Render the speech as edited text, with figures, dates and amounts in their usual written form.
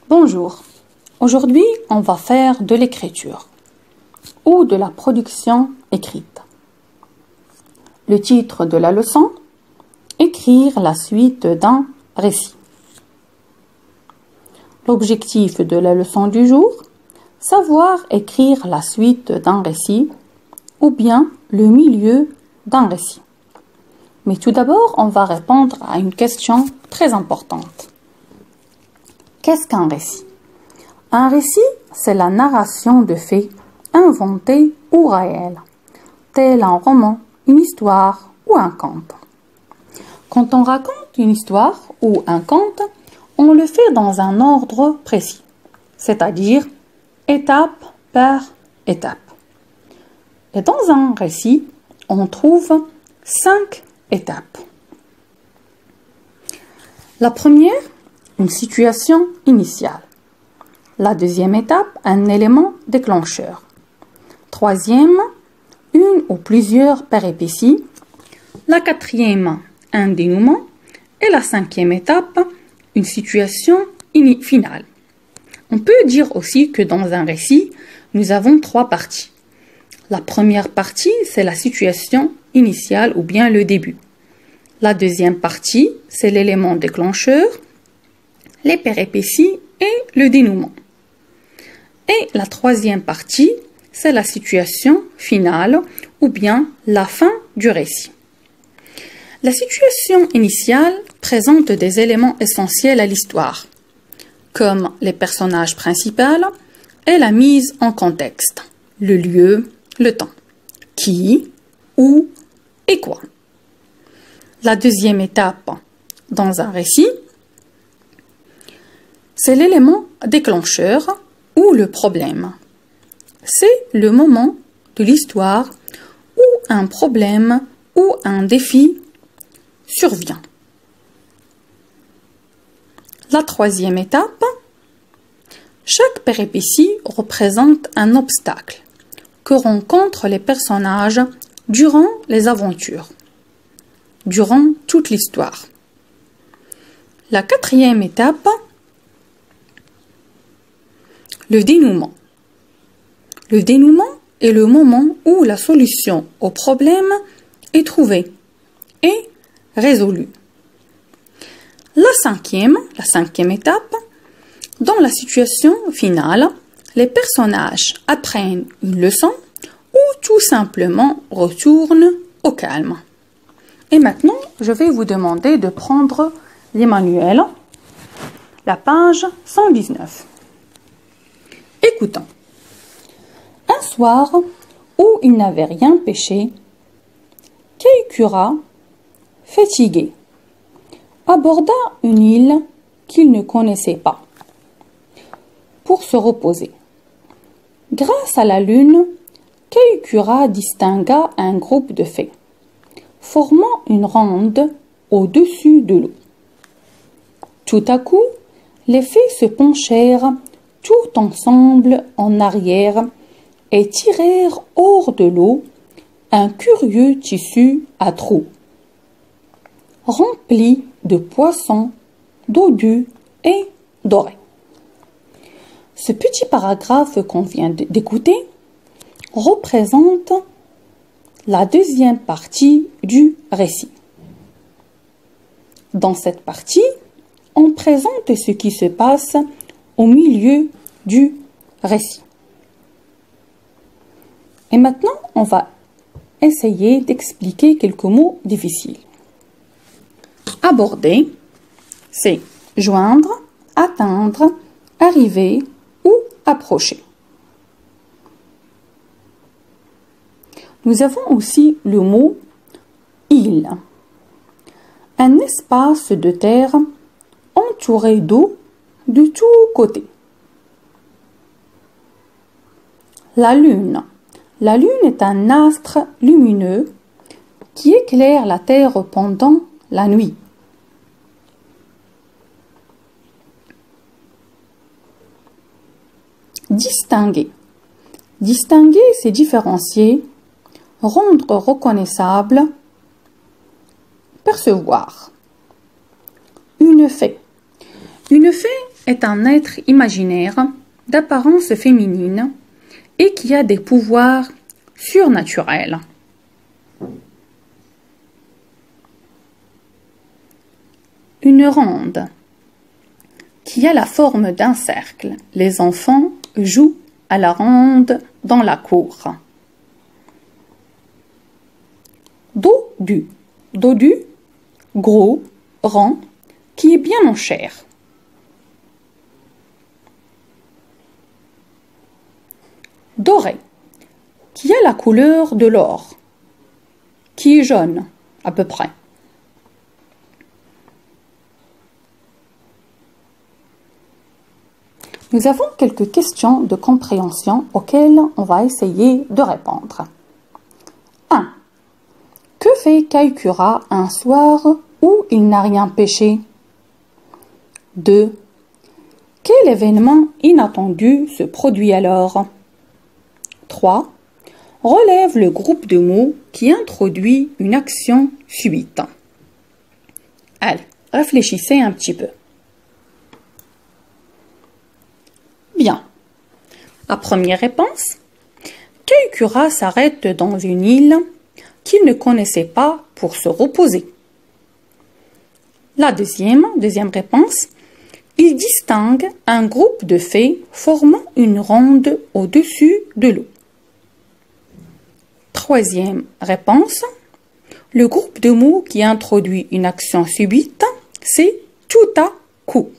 Bonjour, aujourd'hui on va faire de l'écriture ou de la production écrite. Le titre de la leçon, écrire la suite d'un récit. L'objectif de la leçon du jour, savoir écrire la suite d'un récit ou bien le milieu d'un récit. Mais tout d'abord, on va répondre à une question très importante. Qu'est-ce qu'un récit? Un récit, c'est la narration de faits inventés ou réels, tel un roman, une histoire ou un conte. Quand on raconte une histoire ou un conte, on le fait dans un ordre précis, c'est-à-dire étape par étape. Et dans un récit, on trouve 5 étapes. La première, une situation initiale. La deuxième étape, un élément déclencheur. Troisième, une ou plusieurs péripéties. La quatrième, un dénouement. Et la cinquième étape, une situation finale. On peut dire aussi que dans un récit, nous avons 3 parties. La première partie, c'est la situation initiale ou bien le début. La deuxième partie, c'est l'élément déclencheur, les péripéties et le dénouement. Et la troisième partie, c'est la situation finale ou bien la fin du récit. La situation initiale présente des éléments essentiels à l'histoire, comme les personnages principaux et la mise en contexte, le lieu, le temps, qui, où et quoi. La deuxième étape dans un récit, c'est l'élément déclencheur ou le problème. C'est le moment de l'histoire où un problème ou un défi survient. La troisième étape, chaque péripétie représente un obstacle que rencontrent les personnages durant les aventures, durant toute l'histoire. La quatrième étape, le dénouement. Le dénouement est le moment où la solution au problème est trouvée et résolue. La cinquième étape, dans la situation finale, les personnages apprennent une leçon ou tout simplement retournent au calme. Et maintenant, je vais vous demander de prendre les manuels, la page 119. Écoutons. Un soir où il n'avait rien pêché, Keikura, fatigué, aborda une île qu'il ne connaissait pas pour se reposer. Grâce à la lune, Keikura distingua un groupe de fées, formant une ronde au-dessus de l'eau. Tout à coup, les fées se penchèrent tout ensemble en arrière et tirèrent hors de l'eau un curieux tissu à trous, rempli de poissons, dodus et dorés. Ce petit paragraphe qu'on vient d'écouter représente la deuxième partie du récit. Dans cette partie, on présente ce qui se passe au milieu du récit. Et maintenant, on va essayer d'expliquer quelques mots difficiles. Aborder, c'est joindre, atteindre, arriver ou approcher. Nous avons aussi le mot île, un espace de terre entouré d'eau de tous côtés. La lune. La lune est un astre lumineux qui éclaire la terre pendant la nuit. Distinguer. Distinguer, c'est différencier, rendre reconnaissable, percevoir. Une fée. Une fée, est un être imaginaire d'apparence féminine et qui a des pouvoirs surnaturels. Une ronde qui a la forme d'un cercle. Les enfants jouent à la ronde dans la cour. Dodu. Dodu, gros, rond, qui est bien en chair. Doré, qui a la couleur de l'or, qui est jaune, à peu près. Nous avons quelques questions de compréhension auxquelles on va essayer de répondre. 1. Que fait Kaikura un soir où il n'a rien pêché? 2. Quel événement inattendu se produit alors? 3. Relève le groupe de mots qui introduit une action subite. Allez, réfléchissez un petit peu. Bien. La première réponse. Kaikura s'arrête dans une île qu'il ne connaissait pas pour se reposer. La deuxième réponse. Il distingue un groupe de fées formant une ronde au-dessus de l'eau. Troisième réponse. Le groupe de mots qui introduit une action subite, c'est tout à coup.